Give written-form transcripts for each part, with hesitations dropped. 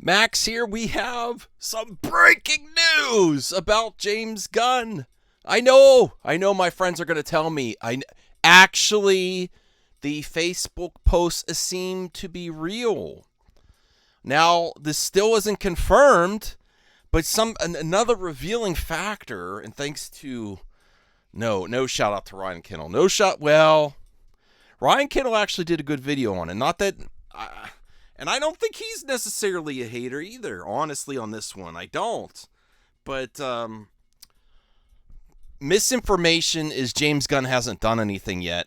Max, here we have some breaking news about James Gunn. I know my friends are going to tell me. Actually, the Facebook posts seem to be real. Now, this still isn't confirmed, but another revealing factor, and thanks to no shout out to Ryan Kindle. Ryan Kindle actually did a good video on it. Not that and I don't think he's necessarily a hater either, honestly, on this one. I don't. But misinformation is James Gunn hasn't done anything yet.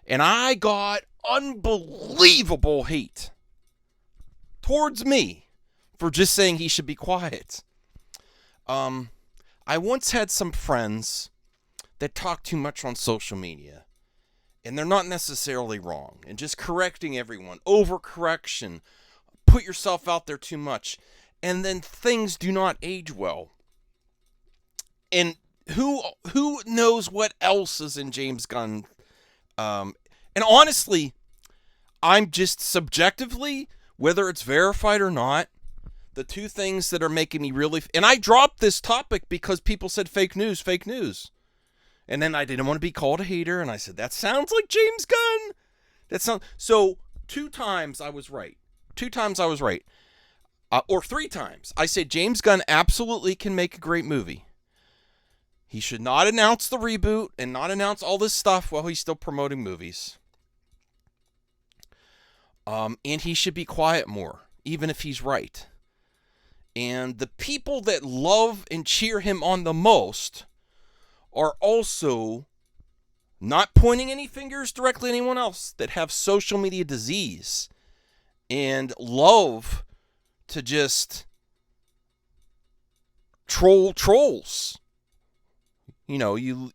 And I got unbelievable hate towards me for just saying he should be quiet. I once had some friends that talk too much on social media. And they're not necessarily wrong. And just correcting everyone. Overcorrection. Put yourself out there too much. And then things do not age well. And who knows what else is in James Gunn? And honestly, I'm just subjectively, whether it's verified or not, the two things that are making me really... And I dropped this topic because people said fake news, fake news. And then I didn't want to be called a hater, and I said, that sounds like James Gunn. So 2 times I was right. 2 times I was right. Or 3 times. I said James Gunn absolutely can make a great movie. He should not announce the reboot and not announce all this stuff while he's still promoting movies. And he should be quiet more, even if he's right. And the people that love and cheer him on the most are also not pointing any fingers directly at anyone else that have social media disease and love to just troll trolls. You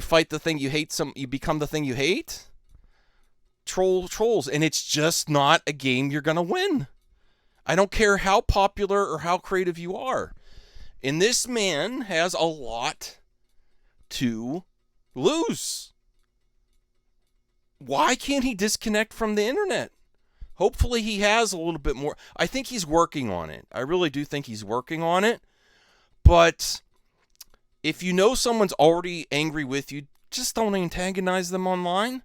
fight the thing you hate, you become the thing you hate. Trolls, and it's just not a game you're going to win. I don't care how popular or how creative you are. And this man has a lot to lose. Why can't he disconnect from the internet? Hopefully he has a little bit more. I think he's working on it. I really do think he's working on it. But if you know someone's already angry with you, just don't antagonize them online.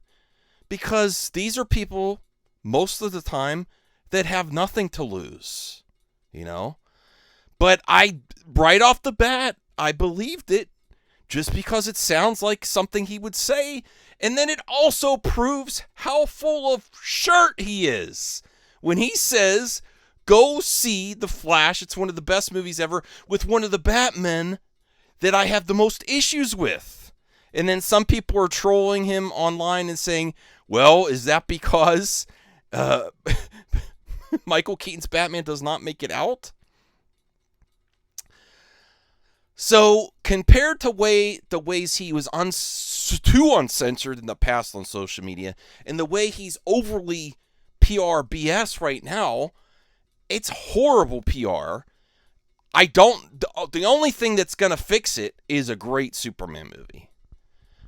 Because these are people, most of the time, that have nothing to lose. But right off the bat, I believed it just because it sounds like something he would say. And then it also proves how full of shirt he is. When he says, go see The Flash, it's one of the best movies ever, with one of the Batmen that I have the most issues with. And then some people are trolling him online and saying, well, is that because Michael Keaton's Batman does not make it out? So, compared to the ways he was too uncensored in the past on social media, and the way he's overly PR BS right now, it's horrible PR. The only thing that's going to fix it is a great Superman movie.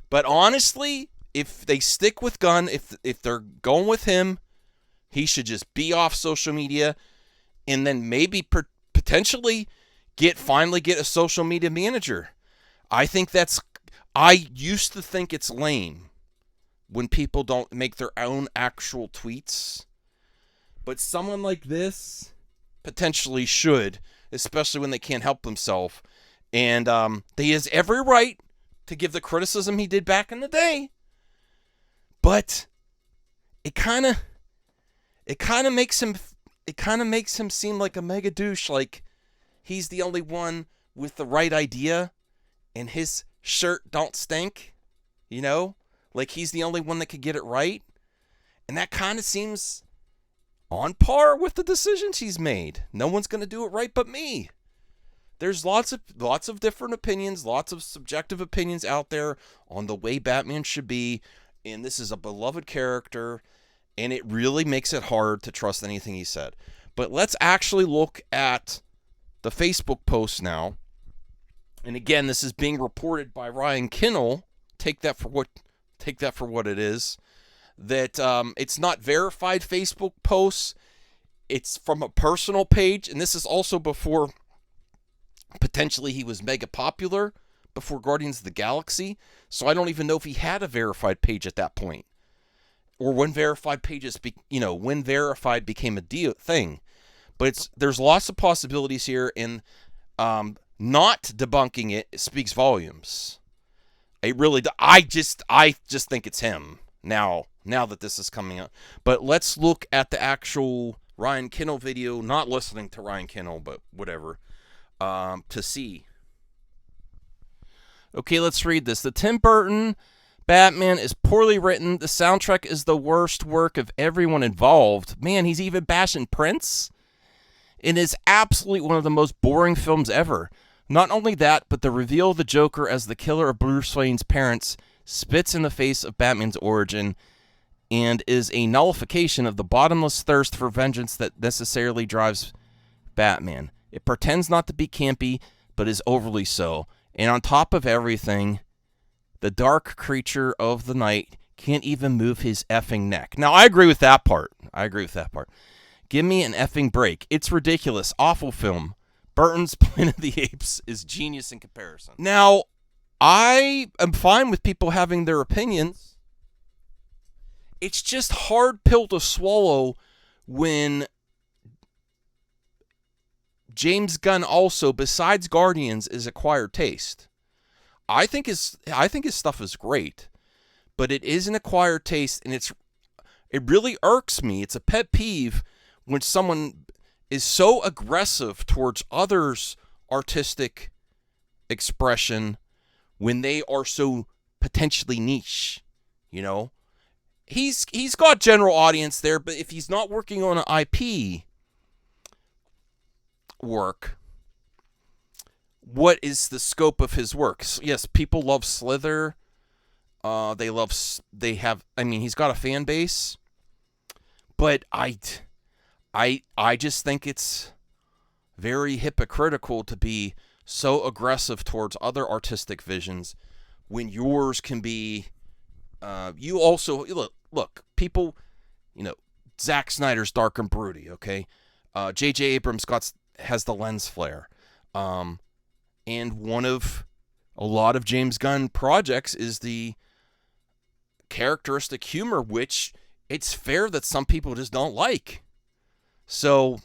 But honestly, if they stick with Gunn, if they're going with him, he should just be off social media, and then maybe potentially finally get a social media manager. I used to think it's lame when people don't make their own actual tweets. But someone like this potentially should, especially when they can't help themselves. And he has every right to give the criticism he did back in the day. But it kind of makes him seem like a mega douche, like he's the only one with the right idea and his shirt don't stink, like he's the only one that could get it right. And that kind of seems on par with the decisions he's made. No one's going to do it right but me. There's lots of different opinions, lots of subjective opinions out there on the way Batman should be, and this is a beloved character, and it really makes it hard to trust anything he said. But let's actually look at the Facebook post now. And again, this is being reported by Ryan Kindle. Take that for what it is. That it's not verified Facebook posts. It's from a personal page, and this is also before potentially he was mega popular, before Guardians of the Galaxy. So I don't even know if he had a verified page at that point, or when verified pages, when verified became a thing. But there's lots of possibilities here, and not debunking it speaks volumes. It really, I just think it's him now that this is coming up. But let's look at the actual Ryan Kinnell video. Not listening to Ryan Kinnell, but whatever, to see. Okay, let's read this. The Tim Burton Batman is poorly written. The soundtrack is the worst work of everyone involved. Man, he's even bashing Prince. It is absolutely one of the most boring films ever. Not only that, but the reveal of the Joker as the killer of Bruce Wayne's parents spits in the face of Batman's origin and is a nullification of the bottomless thirst for vengeance that necessarily drives Batman. It pretends not to be campy, but is overly so. And on top of everything, the dark creature of the night can't even move his effing neck. Now, I agree with that part. Give me an effing break. It's ridiculous. Awful film. Burton's Planet of the Apes is genius in comparison. Now, I am fine with people having their opinions. It's just hard pill to swallow when James Gunn also, besides Guardians, is acquired taste. I think his stuff is great, but it is an acquired taste, and it really irks me. It's a pet peeve when someone is so aggressive towards others' artistic expression when they are so potentially niche. He's got general audience there, but if he's not working on an IP work, what is the scope of his work? Yes, people love Slither. He's got a fan base, but I just think it's very hypocritical to be so aggressive towards other artistic visions when yours can be. You also look people. Zack Snyder's dark and broody. Okay, J.J. Abrams has the lens flare, and a lot of James Gunn projects is the characteristic humor, which it's fair that some people just don't like. So,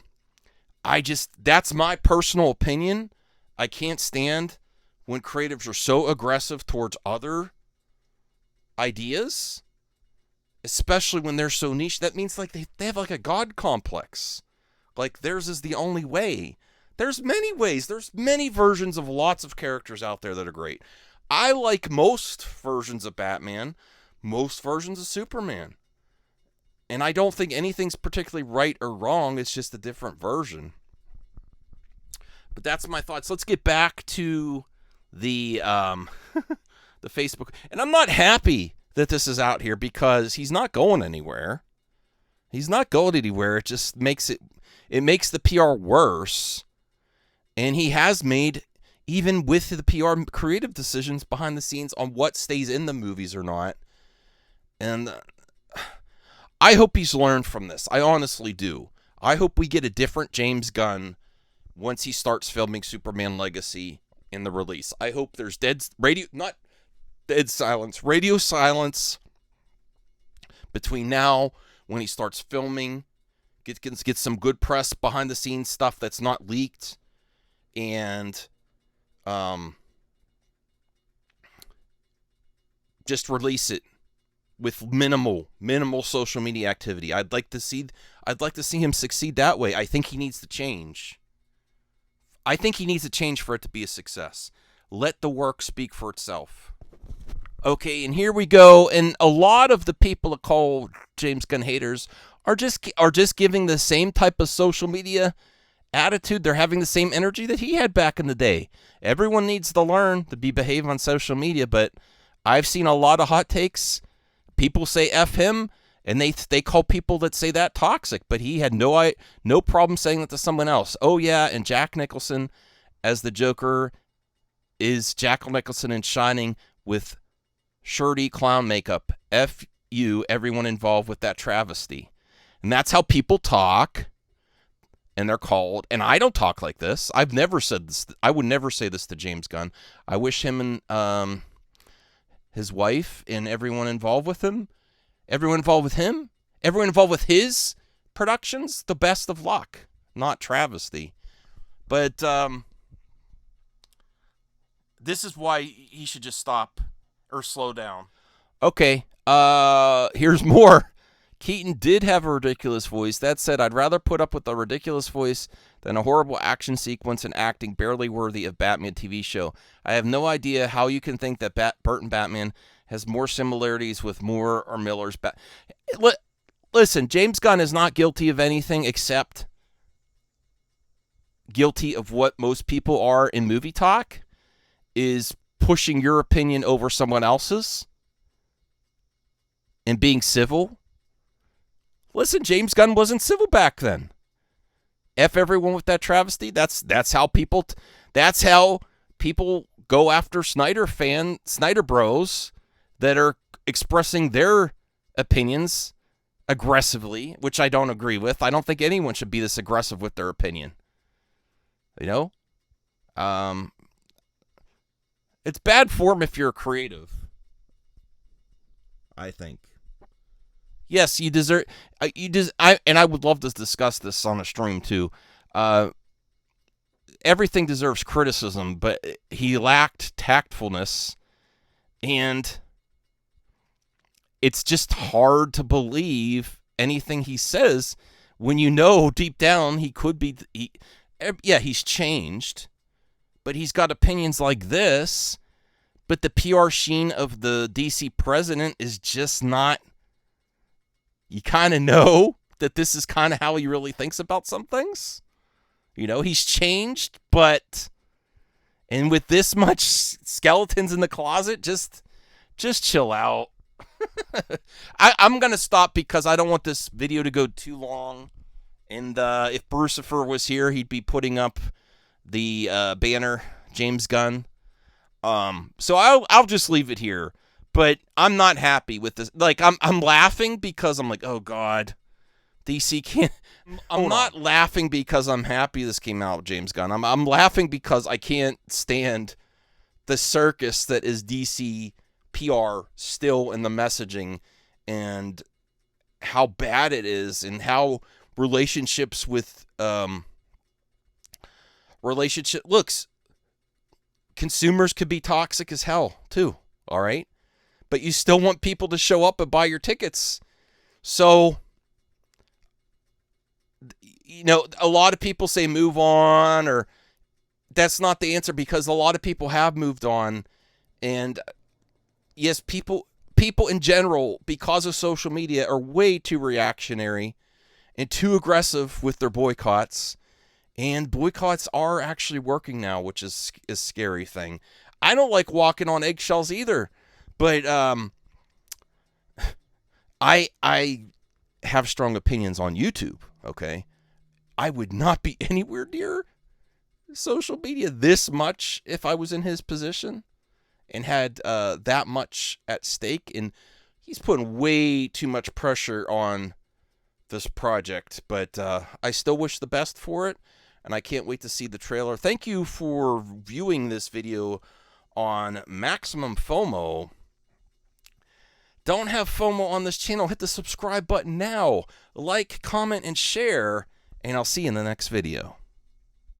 that's my personal opinion. I can't stand when creatives are so aggressive towards other ideas, especially when they're so niche. That means they have a god complex. Like theirs is the only way. There's many ways. There's many versions of lots of characters out there that are great. I like most versions of Batman, most versions of Superman. And I don't think anything's particularly right or wrong. It's just a different version. But that's my thoughts. Let's get back to the the Facebook. And I'm not happy that this is out here because he's not going anywhere. It just makes the PR worse. And he has made, even with the PR, creative decisions behind the scenes on what stays in the movies or not. And I hope he's learned from this. I honestly do. I hope we get a different James Gunn once he starts filming Superman Legacy in the release. I hope there's radio silence between now when he starts filming. Get some good press behind the scenes stuff that's not leaked, and just release it with minimal social media activity. I'd like to see him succeed that way. I think he needs to change. For it to be a success. Let the work speak for itself. Okay, and here we go. And a lot of the people that call James Gunn haters are just giving the same type of social media attitude. They're having the same energy that he had back in the day. Everyone needs to learn to behave on social media, but I've seen a lot of hot takes. People say F him, and they call people that say that toxic, but he had no problem saying that to someone else. Oh yeah, and Jack Nicholson as the Joker is Jack Nicholson in Shining with shirty clown makeup. F you, everyone involved with that travesty. And that's how people talk. and they're called, and I don't talk like this. I've never said this. I would never say this to James Gunn. I wish him and his wife and everyone involved with him, everyone involved with his productions, the best of luck. Not travesty. But this is why he should just stop or slow down. Okay, here's more. Keaton did have a ridiculous voice. That said, I'd rather put up with a ridiculous voice than a horrible action sequence and acting barely worthy of Batman TV show. I have no idea how you can think that Burton Batman has more similarities with Moore or Miller's Listen, James Gunn is not guilty of anything except guilty of what most people are in movie talk, is pushing your opinion over someone else's and being civil. Listen, James Gunn wasn't civil back then. F everyone with that travesty. That's how people go after Snyder bros that are expressing their opinions aggressively, which I don't agree with. I don't think anyone should be this aggressive with their opinion. You know? It's bad form if you're creative, I think. Yes, you deserve. I would love to discuss this on a stream too. Everything deserves criticism, but he lacked tactfulness, and it's just hard to believe anything he says when you know deep down he could be. He's changed, but he's got opinions like this. But the PR sheen of the DC president is just not. You kind of know that this is kind of how he really thinks about some things. You know, he's changed, and with this much skeletons in the closet, just chill out. I'm going to stop because I don't want this video to go too long. And if Brucifer was here, he'd be putting up the banner, James Gunn. So I'll just leave it here. But I'm not happy with this. Like, I'm laughing because I'm like, oh, God. DC can't. I'm not laughing because I'm happy this came out, James Gunn. I'm laughing because I can't stand the circus that is DC PR still in the messaging and how bad it is and how relationships with looks, consumers could be toxic as hell too, all right? But you still want people to show up and buy your tickets. So, you know, a lot of people say move on, or that's not the answer because a lot of people have moved on. And yes, people in general, because of social media, are way too reactionary and too aggressive with their boycotts. And boycotts are actually working now, which is a scary thing. I don't like walking on eggshells either. But I have strong opinions on YouTube, okay? I would not be anywhere near social media this much if I was in his position and had that much at stake. And he's putting way too much pressure on this project. But I still wish the best for it, and I can't wait to see the trailer. Thank you for viewing this video on Maximum FOMO. Don't have FOMO on this channel. Hit the subscribe button now. Like, comment, and share. And I'll see you in the next video.